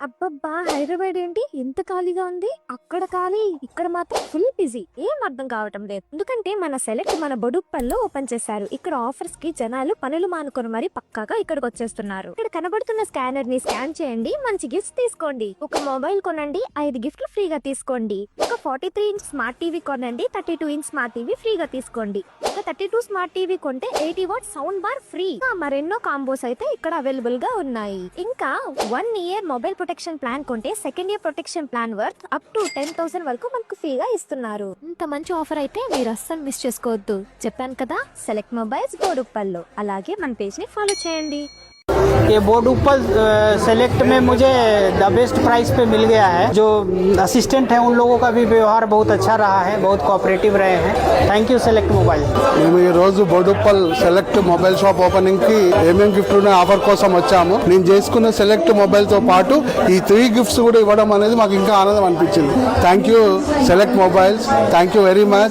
అబ్బబ్బా! హైదరాబాద్ ఏంటి ఇంత ఖాళీగా ఉంది? అక్కడ ఖాళీ, ఇక్కడ మాత్రం ఫుల్ బిజీ. ఏం అర్థం కావటం లేదు. ఎందుకంటే మన సెలెక్ట్ మన బొడుప్పల్లో ఓపెన్ చేశారు. ఇక్కడ ఆఫర్స్ కి జనాలు పనులు మానుకొని మరి పక్కాగా ఇక్కడికి వచ్చేస్తున్నారు. ఇక్కడ కనబడుతున్న స్కానర్ ని స్కాన్ చేయండి, మంచి గిఫ్ట్స్ తీసుకోండి. ఒక మొబైల్ కొనండి, 5 గిఫ్ట్లు ఫ్రీగా తీసుకోండి. ఒక 43 ఇంచ్ స్మార్ట్ టీవీ కొనండి, 32 ఇంచ్ స్మార్ట్ టీవీ ఫ్రీగా తీసుకోండి. ఒక 32 స్మార్ట్ టీవీ కొంటే 80 వాట్ సౌండ్ బార్ ఫ్రీ. మరెన్నో కాంబోస్ అయితే ఇక్కడ అవైలబుల్ గా ఉన్నాయి. ఇంకా 1 ఇయర్ మొబైల్ ప్రొటెక్షన్ ప్లాన్ కొంటే second year protection plan worth up to 10,000 వరకు మనకు ఫ్రీగా ఇస్తున్నారు. ఇంత మంచి ఆఫర్ అయితే మీరు అస్సలు మిస్ చేసుకోవద్దు. చెప్పాను కదా, సెలెక్ట్ మొబైల్స్ బోడుప్పల్లో. అలాగే మన పేజ్ ని ఫాలో చేయండి. ये बोडुप्पल सेलेक्ट में मुझे द बेस्ट प्राइस पे मिल गया है। जो असिस्टेंट है उन लोगों का भी व्यवहार बहुत अच्छा रहा है, बहुत कोऑपरेटिव रहे हैं। Thank you select mobile. మేము ఈ రోజు Boduppal select mobile shop opening కి ఏమేం గిఫ్ట్ ఉన్న ఆఫర్ కోసం వచ్చాము. నేను చేసుకున్న సెలెక్ట్ మొబైల్ తో పాటు ఈ 3 గిఫ్ట్స్ కూడా ఇవ్వడం అనేది మాకు ఇంకా ఆనందం అనిపించింది. Thank you select mobiles, thank you very much.